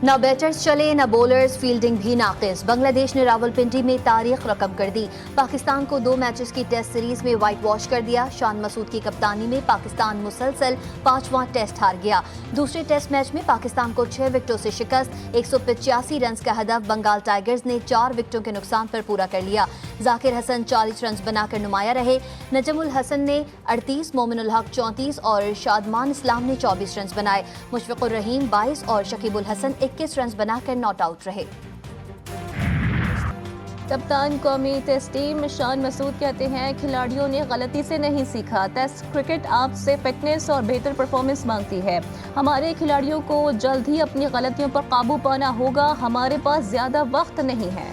نہ بیٹرز چلے نہ بولرز، فیلڈنگ بھی ناقص۔ بنگلہ دیش نے راولپنڈی میں تاریخ رقم کر دی، پاکستان کو 2 میچز کی ٹیسٹ سیریز میں وائٹ واش کر دیا۔ شان مسعود کی کپتانی میں پاکستان مسلسل 5واں ٹیسٹ ہار گیا۔ دوسرے ٹیسٹ میچ میں پاکستان کو 6 وکٹوں سے شکست، 185 رنز کا ہدف بنگال ٹائیگرز نے 4 وکٹوں کے نقصان پر پورا کر لیا۔ ذاکر حسن 40 رنز بنا کر نمایاں رہے، نجم الحسن نے 38، مومن الحق 34 اور شادمان اسلام نے 24 رنز بنائے۔ مشفق الرحیم 22 اور شکیب الحسن 21 رنز بنا کر ناٹ آؤٹ رہے۔ کپتان قومی ٹیسٹ ٹیم شان مسعود کہتے ہیں کھلاڑیوں نے غلطی سے نہیں سیکھا، ٹیسٹ کرکٹ آپ سے فٹنس اور بہتر پرفارمنس مانگتی ہے، ہمارے کھلاڑیوں کو جلد ہی اپنی غلطیوں پر قابو پانا ہوگا، ہمارے پاس زیادہ وقت نہیں ہے۔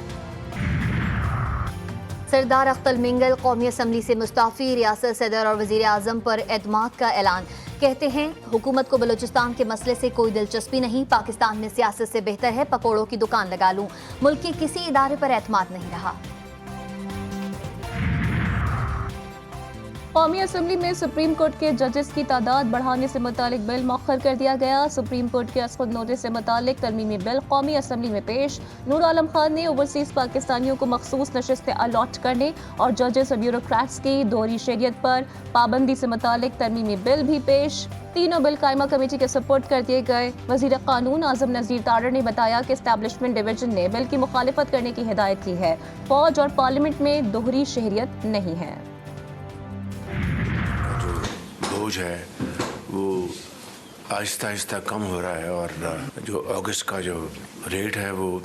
سردار اختر منگل قومی اسمبلی سے مستعفی، ریاست صدر اور وزیر اعظم پر اعتماد کا اعلان۔ کہتے ہیں حکومت کو بلوچستان کے مسئلے سے کوئی دلچسپی نہیں، پاکستان میں سیاست سے بہتر ہے پکوڑوں کی دکان لگا لوں، ملک کے کسی ادارے پر اعتماد نہیں رہا۔ قومی اسمبلی میں سپریم کورٹ کے ججز کی تعداد بڑھانے سے متعلق بل مؤخر کر دیا گیا۔ سپریم کورٹ کے از خود نوٹس سے متعلق ترمیمی بل قومی اسمبلی میں پیش۔ نور عالم خان نے اوورسیز پاکستانیوں کو مخصوص نشستیں الاٹ کرنے اور ججز اور بیوروکریٹس کی دوہری شہریت پر پابندی سے متعلق ترمیمی بل بھی پیش۔ تینوں بل قائمہ کمیٹی کے سپورٹ کر دیے گئے۔ وزیر قانون اعظم نذیر تارڑ نے بتایا کہ اسٹیبلشمنٹ ڈویژن نے بل کی مخالفت کرنے کی ہدایت کی ہے۔ فوج اور پارلیمنٹ میں دوہری شہریت نہیں ہے۔ بوجھ ہے وہ آہستہ آہستہ کم ہو رہا ہے، اور جو اگست کا جو ریٹ ہے وہ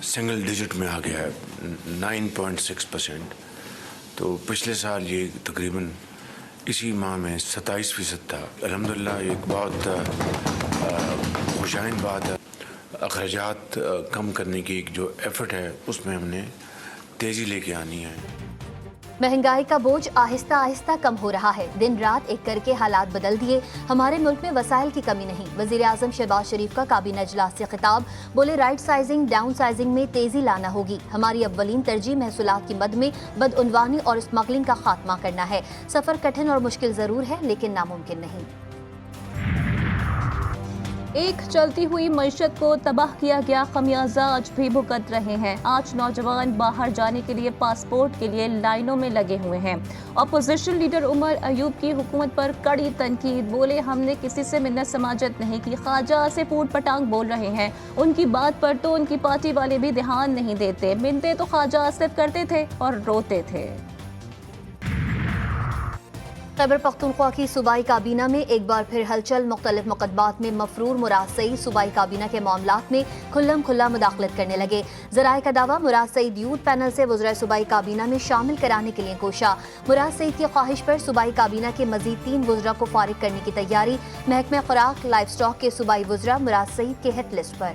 سنگل ڈیجٹ میں آ گیا ہے، 9.6%۔ تو پچھلے سال یہ تقریباً اسی ماہ میں 27% تھا۔ الحمدللہ ایک بہت خوشائن بات ہے۔ اخراجات کم کرنے کی ایک جو ایفرٹ ہے اس میں ہم نے تیزی لے کے آنی ہے۔ مہنگائی کا بوجھ آہستہ آہستہ کم ہو رہا ہے، دن رات ایک کر کے حالات بدل دیے، ہمارے ملک میں وسائل کی کمی نہیں۔ وزیر اعظم شہباز شریف کا کابینہ اجلاس سے خطاب، بولے رائٹ سائزنگ ڈاؤن سائزنگ میں تیزی لانا ہوگی، ہماری اولین ترجیح محصولات کی مد میں بدعنوانی اور اسمگلنگ کا خاتمہ کرنا ہے۔ سفر کٹھن اور مشکل ضرور ہے لیکن ناممکن نہیں۔ ایک چلتی ہوئی معیشت کو تباہ کیا گیا خمیازہ آج بھی بھگت رہے ہیں۔ آج نوجوان باہر جانے کے لیے پاسپورٹ کے لیے لائنوں میں لگے ہوئے ہیں۔ اپوزیشن لیڈر عمر ایوب کی حکومت پر کڑی تنقید، بولے ہم نے کسی سے منت سماجت نہیں کی، خواجہ سے پوٹ پٹانگ بول رہے ہیں، ان کی بات پر تو ان کی پارٹی والے بھی دھیان نہیں دیتے، منتیں تو خواجہ آصف کرتے تھے اور روتے تھے۔ خیبر پختونخوا کی صوبائی کابینہ میں ایک بار پھر ہلچل، مختلف مقدمات میں مفرور مراد سعید صوبائی کابینہ کے معاملات میں کھلم کھلا مداخلت کرنے لگے۔ ذرائع کا دعویٰ، مراد سعید یوتھ پینل سے وزراء صوبائی کابینہ میں شامل کرانے کے لیے کوشاں۔ مراد سعید کی خواہش پر صوبائی کابینہ کے مزید 3 وزراء کو فارغ کرنے کی تیاری۔ محکمہ خوراک لائف سٹاک کے صوبائی وزراء مراد سعید کے ہٹ لسٹ پر۔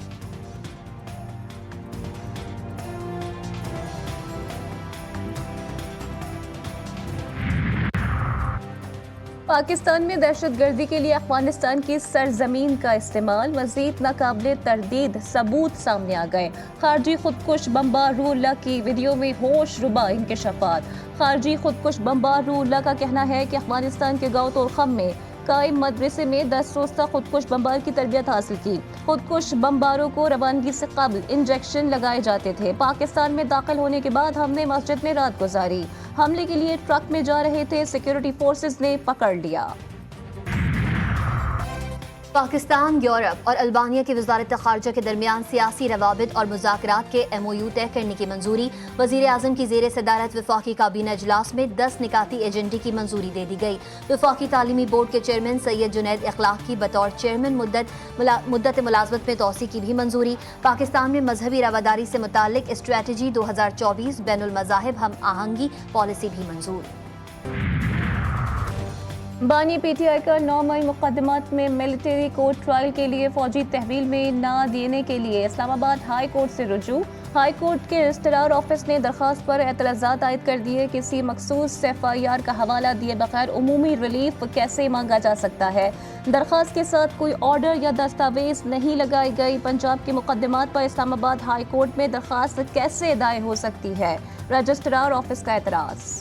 پاکستان میں دہشت گردی کے لیے افغانستان کی سرزمین کا استعمال، مزید ناقابل تردید ثبوت سامنے آ گئے۔ خارجی خودکش بمبار روح اللہ کی ویڈیو میں ہوش ربا انکشافات۔ خارجی خودکش بمبار روح اللہ کا کہنا ہے کہ افغانستان کے گاؤں تورخم میں قائم مدرسے میں 10 روز تک خودکش بمبار کی تربیت حاصل کی۔ خودکش بمباروں کو روانگی سے قبل انجیکشن لگائے جاتے تھے۔ پاکستان میں داخل ہونے کے بعد ہم نے مسجد میں رات گزاری، حملے کے لیے ٹرک میں جا رہے تھے، سیکیورٹی فورسز نے پکڑ لیا۔ پاکستان، یورپ اور البانیہ کی وزارت خارجہ کے درمیان سیاسی روابط اور مذاکرات کے MOU طے کرنے کی منظوری۔ وزیر اعظم کی زیر صدارت وفاقی کابینہ اجلاس میں 10 نکاتی ایجنڈے کی منظوری دے دی گئی۔ وفاقی تعلیمی بورڈ کے چیئرمین سید جنید اخلاق کی بطور چیئرمین مدت ملازمت میں توسیع کی بھی منظوری۔ پاکستان میں مذہبی رواداری سے متعلق اسٹریٹجی 2024 بین المذاہب ہم آہنگی پالیسی بھی منظور۔ بانی PTI کا 9 مئی مقدمات میں ملٹری کورٹ ٹرائل کے لیے فوجی تحویل میں نہ دینے کے لیے اسلام آباد ہائی کورٹ سے رجوع۔ ہائی کورٹ کے رجسٹرار آفس نے درخواست پر اعتراضات عائد کر دیے۔ کسی مخصوص FIR کا حوالہ دیے بغیر عمومی ریلیف کیسے مانگا جا سکتا ہے؟ درخواست کے ساتھ کوئی آرڈر یا دستاویز نہیں لگائی گئی۔ پنجاب کے مقدمات پر اسلام آباد ہائی کورٹ میں درخواست کیسے دائر ہو سکتی ہے؟ رجسٹرار آفس کا اعتراض۔